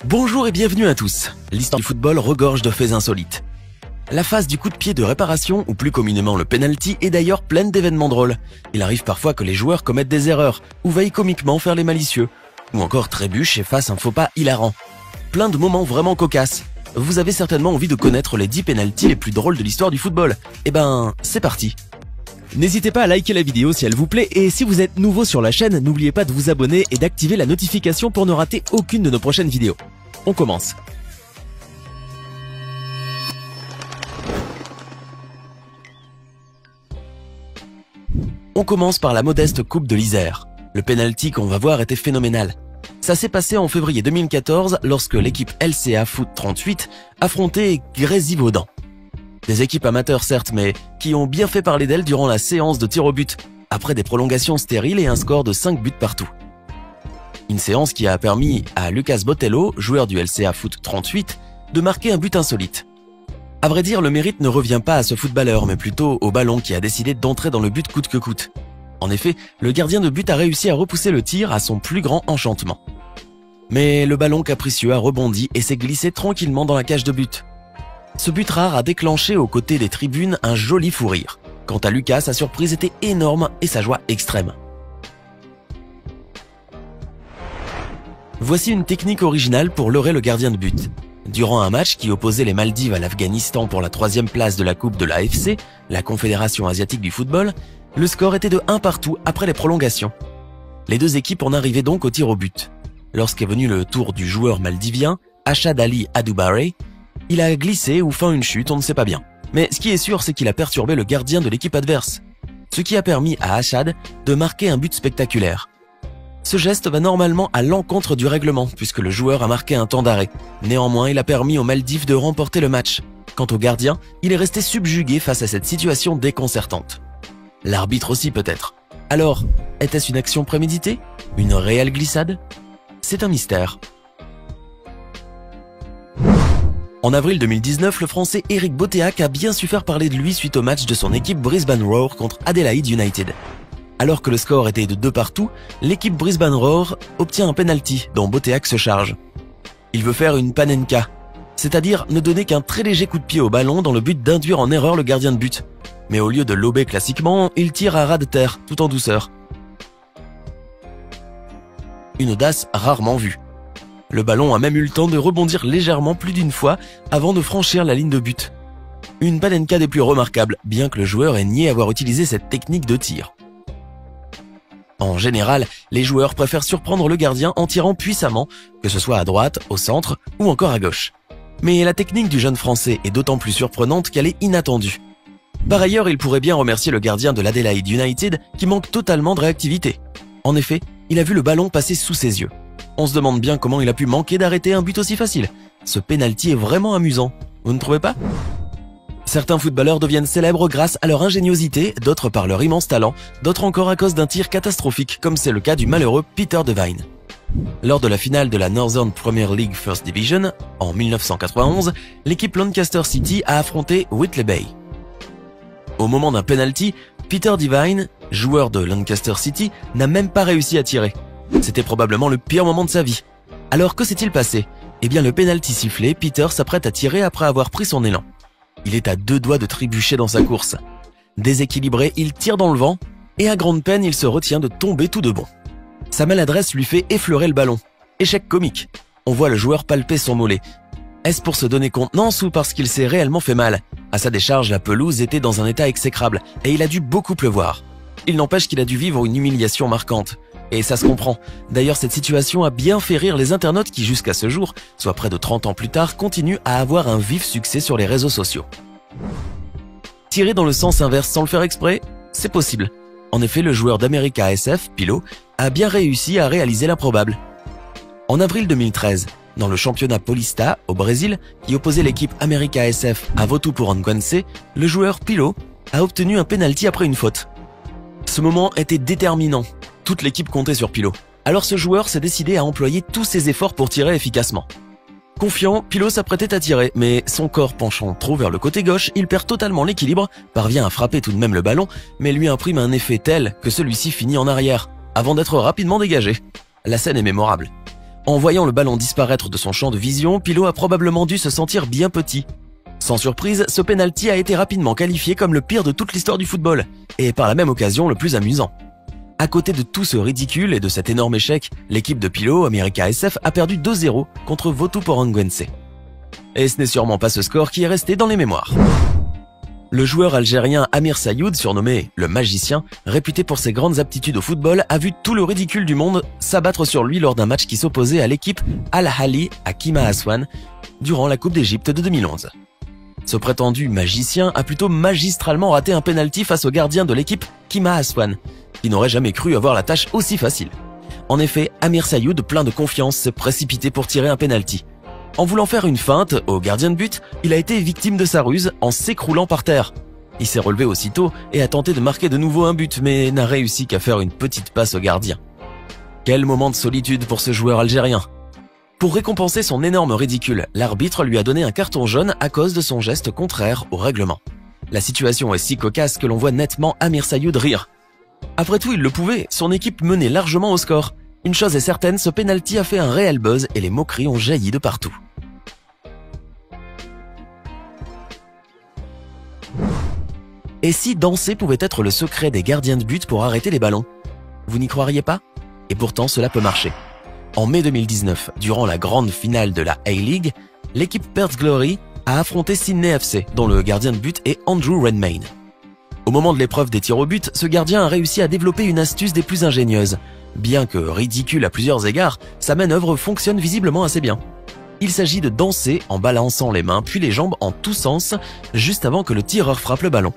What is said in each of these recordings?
Bonjour et bienvenue à tous. L'histoire du football regorge de faits insolites. La phase du coup de pied de réparation, ou plus communément le penalty, est d'ailleurs pleine d'événements drôles. Il arrive parfois que les joueurs commettent des erreurs, ou veuillent comiquement faire les malicieux, ou encore trébuchent et fassent un faux pas hilarant. Plein de moments vraiment cocasses. Vous avez certainement envie de connaître les 10 penaltys les plus drôles de l'histoire du football. Eh ben, c'est parti. N'hésitez pas à liker la vidéo si elle vous plaît et si vous êtes nouveau sur la chaîne, n'oubliez pas de vous abonner et d'activer la notification pour ne rater aucune de nos prochaines vidéos. On commence. On commence par la modeste coupe de l'Isère. Le penalty qu'on va voir était phénoménal. Ça s'est passé en février 2014 lorsque l'équipe LCA Foot 38 affrontait Grésivaudan. Des équipes amateurs certes, mais qui ont bien fait parler d'elles durant la séance de tir au but, après des prolongations stériles et un score de 5 buts partout. Une séance qui a permis à Lucas Botelho, joueur du LCA Foot 38, de marquer un but insolite. À vrai dire, le mérite ne revient pas à ce footballeur, mais plutôt au ballon qui a décidé d'entrer dans le but coûte que coûte. En effet, le gardien de but a réussi à repousser le tir à son plus grand enchantement. Mais le ballon capricieux a rebondi et s'est glissé tranquillement dans la cage de but. Ce but rare a déclenché aux côtés des tribunes un joli fou rire. Quant à Lucas, sa surprise était énorme et sa joie extrême. Voici une technique originale pour leurrer le gardien de but. Durant un match qui opposait les Maldives à l'Afghanistan pour la 3e place de la Coupe de l'AFC, la Confédération asiatique du football, le score était de 1 partout après les prolongations. Les deux équipes en arrivaient donc au tir au but. Lorsqu'est venu le tour du joueur maldivien, Ashad Ali Adoubare, il a glissé ou fait une chute, on ne sait pas bien. Mais ce qui est sûr, c'est qu'il a perturbé le gardien de l'équipe adverse. Ce qui a permis à Ashad de marquer un but spectaculaire. Ce geste va normalement à l'encontre du règlement, puisque le joueur a marqué un temps d'arrêt. Néanmoins, il a permis aux Maldives de remporter le match. Quant au gardien, il est resté subjugué face à cette situation déconcertante. L'arbitre aussi peut-être. Alors, était-ce une action préméditée? Une réelle glissade? C'est un mystère. En avril 2019, le Français Eric Boteach a bien su faire parler de lui suite au match de son équipe Brisbane Roar contre Adelaide United. Alors que le score était de 2 partout, l'équipe Brisbane Roar obtient un penalty dont Boteach se charge. Il veut faire une panenka, c'est-à-dire ne donner qu'un très léger coup de pied au ballon dans le but d'induire en erreur le gardien de but. Mais au lieu de lober classiquement, il tire à ras de terre, tout en douceur. Une audace rarement vue. Le ballon a même eu le temps de rebondir légèrement plus d'une fois avant de franchir la ligne de but. Une panenka des plus remarquables, bien que le joueur ait nié avoir utilisé cette technique de tir. En général, les joueurs préfèrent surprendre le gardien en tirant puissamment, que ce soit à droite, au centre ou encore à gauche. Mais la technique du jeune Français est d'autant plus surprenante qu'elle est inattendue. Par ailleurs, il pourrait bien remercier le gardien de l'Adelaide United qui manque totalement de réactivité. En effet, il a vu le ballon passer sous ses yeux. On se demande bien comment il a pu manquer d'arrêter un but aussi facile. Ce penalty est vraiment amusant, vous ne trouvez pas? Certains footballeurs deviennent célèbres grâce à leur ingéniosité, d'autres par leur immense talent, d'autres encore à cause d'un tir catastrophique, comme c'est le cas du malheureux Peter Devine. Lors de la finale de la Northern Premier League First Division, en 1991, l'équipe Lancaster City a affronté Whitley Bay. Au moment d'un penalty, Peter Devine, joueur de Lancaster City, n'a même pas réussi à tirer. C'était probablement le pire moment de sa vie. Alors que s'est-il passé? Eh bien le penalty sifflé, Peter s'apprête à tirer après avoir pris son élan. Il est à 2 doigts de trébucher dans sa course. Déséquilibré, il tire dans le vent et à grande peine, il se retient de tomber tout de bon. Sa maladresse lui fait effleurer le ballon. Échec comique. On voit le joueur palper son mollet. Est-ce pour se donner contenance ou parce qu'il s'est réellement fait mal? À sa décharge, la pelouse était dans un état exécrable et il a dû beaucoup pleuvoir. Il n'empêche qu'il a dû vivre une humiliation marquante. Et ça se comprend. D'ailleurs, cette situation a bien fait rire les internautes qui, jusqu'à ce jour, soit près de 30 ans plus tard, continuent à avoir un vif succès sur les réseaux sociaux. Tirer dans le sens inverse sans le faire exprès, c'est possible. En effet, le joueur d'América SF, Pilo, a bien réussi à réaliser l'improbable. En avril 2013, dans le championnat Paulista, au Brésil, qui opposait l'équipe América SF à Votuporangwense, le joueur Pilo a obtenu un penalty après une faute. Ce moment était déterminant. Toute l'équipe comptait sur Pilo. Alors ce joueur s'est décidé à employer tous ses efforts pour tirer efficacement. Confiant, Pilo s'apprêtait à tirer, mais son corps penchant trop vers le côté gauche, il perd totalement l'équilibre, parvient à frapper tout de même le ballon, mais lui imprime un effet tel que celui-ci finit en arrière, avant d'être rapidement dégagé. La scène est mémorable. En voyant le ballon disparaître de son champ de vision, Pilot a probablement dû se sentir bien petit. Sans surprise, ce penalty a été rapidement qualifié comme le pire de toute l'histoire du football, et par la même occasion le plus amusant. À côté de tout ce ridicule et de cet énorme échec, l'équipe de Pilot, America SF, a perdu 2-0 contre Voto Porangüense. Et ce n'est sûrement pas ce score qui est resté dans les mémoires. Le joueur algérien Amir Sayoud, surnommé le magicien, réputé pour ses grandes aptitudes au football, a vu tout le ridicule du monde s'abattre sur lui lors d'un match qui s'opposait à l'équipe Al-Ahly à Kima Aswan durant la Coupe d'Égypte de 2011. Ce prétendu magicien a plutôt magistralement raté un penalty face au gardien de l'équipe Kima Aswan, qui n'aurait jamais cru avoir la tâche aussi facile. En effet, Amir Sayoud, plein de confiance, s'est précipité pour tirer un penalty. En voulant faire une feinte au gardien de but, il a été victime de sa ruse en s'écroulant par terre. Il s'est relevé aussitôt et a tenté de marquer de nouveau un but, mais n'a réussi qu'à faire une petite passe au gardien. Quel moment de solitude pour ce joueur algérien. Pour récompenser son énorme ridicule, l'arbitre lui a donné un carton jaune à cause de son geste contraire au règlement. La situation est si cocasse que l'on voit nettement Amir Sayoud rire. Après tout, il le pouvait, son équipe menait largement au score. Une chose est certaine, ce penalty a fait un réel buzz et les moqueries ont jailli de partout. Et si danser pouvait être le secret des gardiens de but pour arrêter les ballons? Vous n'y croiriez pas? Et pourtant cela peut marcher. En mai 2019, durant la grande finale de la A-League, l'équipe Perth Glory a affronté Sydney FC, dont le gardien de but est Andrew Redmayne. Au moment de l'épreuve des tirs au but, ce gardien a réussi à développer une astuce des plus ingénieuses. Bien que ridicule à plusieurs égards, sa manœuvre fonctionne visiblement assez bien. Il s'agit de danser en balançant les mains puis les jambes en tous sens, juste avant que le tireur frappe le ballon.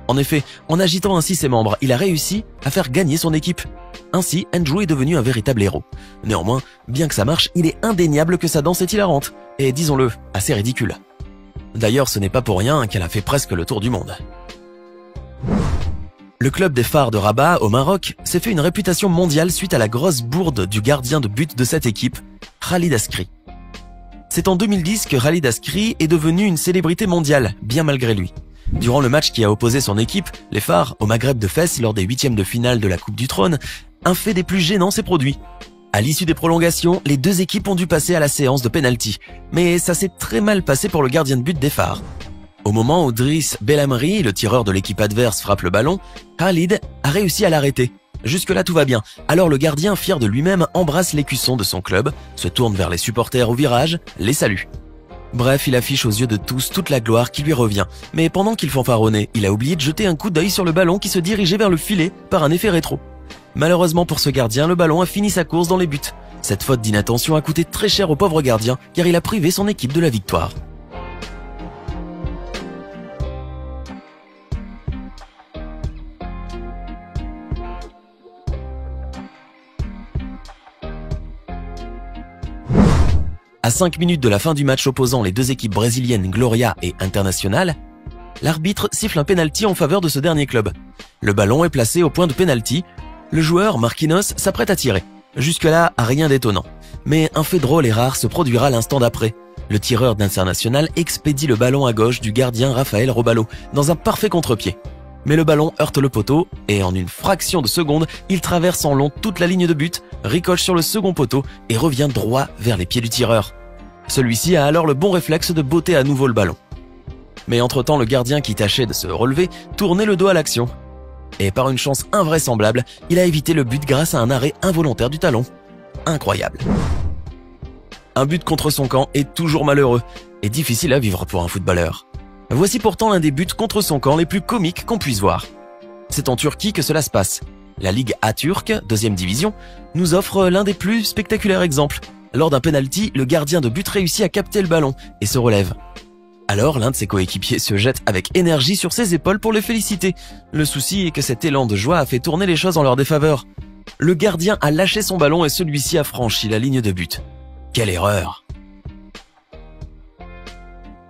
En effet, en agitant ainsi ses membres, il a réussi à faire gagner son équipe. Ainsi, Andrew est devenu un véritable héros. Néanmoins, bien que ça marche, il est indéniable que sa danse est hilarante, et disons-le, assez ridicule. D'ailleurs, ce n'est pas pour rien qu'elle a fait presque le tour du monde. Le club des Phares de Rabat, au Maroc, s'est fait une réputation mondiale suite à la grosse bourde du gardien de but de cette équipe, Khalid Askri. C'est en 2010 que Khalid Askri est devenu une célébrité mondiale, bien malgré lui. Durant le match qui a opposé son équipe, les Phares, au Maghreb de Fès lors des huitièmes de finale de la Coupe du Trône, un fait des plus gênants s'est produit. À l'issue des prolongations, les deux équipes ont dû passer à la séance de penalty, mais ça s'est très mal passé pour le gardien de but des Phares. Au moment où Driss Belhamri, le tireur de l'équipe adverse, frappe le ballon, Khalid a réussi à l'arrêter. Jusque-là tout va bien, alors le gardien, fier de lui-même, embrasse l'écusson de son club, se tourne vers les supporters au virage, les salue. Bref, il affiche aux yeux de tous toute la gloire qui lui revient, mais pendant qu'il fanfaronnait, il a oublié de jeter un coup d'œil sur le ballon qui se dirigeait vers le filet par un effet rétro. Malheureusement pour ce gardien, le ballon a fini sa course dans les buts. Cette faute d'inattention a coûté très cher au pauvre gardien, car il a privé son équipe de la victoire. À 5 minutes de la fin du match opposant les deux équipes brésiliennes Gloria et Internacional, l'arbitre siffle un penalty en faveur de ce dernier club. Le ballon est placé au point de penalty. Le joueur, Marquinhos, s'apprête à tirer. Jusque-là, rien d'étonnant. Mais un fait drôle et rare se produira l'instant d'après. Le tireur d'Internacional expédie le ballon à gauche du gardien Rafael Robalo, dans un parfait contre-pied. Mais le ballon heurte le poteau et en une fraction de seconde, il traverse en long toute la ligne de but, ricoche sur le second poteau et revient droit vers les pieds du tireur. Celui-ci a alors le bon réflexe de botter à nouveau le ballon. Mais entre-temps, le gardien qui tâchait de se relever tournait le dos à l'action. Et par une chance invraisemblable, il a évité le but grâce à un arrêt involontaire du talon. Incroyable. Un but contre son camp est toujours malheureux et difficile à vivre pour un footballeur. Voici pourtant l'un des buts contre son camp les plus comiques qu'on puisse voir. C'est en Turquie que cela se passe. La Ligue A turque, deuxième division, nous offre l'un des plus spectaculaires exemples. Lors d'un penalty, le gardien de but réussit à capter le ballon et se relève. Alors l'un de ses coéquipiers se jette avec énergie sur ses épaules pour le féliciter. Le souci est que cet élan de joie a fait tourner les choses en leur défaveur. Le gardien a lâché son ballon et celui-ci a franchi la ligne de but. Quelle erreur!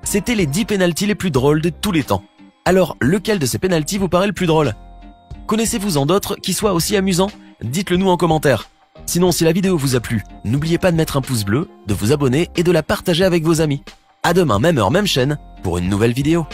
C'était les 10 pénaltys les plus drôles de tous les temps. Alors, lequel de ces pénaltys vous paraît le plus drôle? Connaissez-vous en d'autres qui soient aussi amusants? Dites-le nous en commentaire. Sinon, si la vidéo vous a plu, n'oubliez pas de mettre un pouce bleu, de vous abonner et de la partager avec vos amis. À demain, même heure, même chaîne, pour une nouvelle vidéo.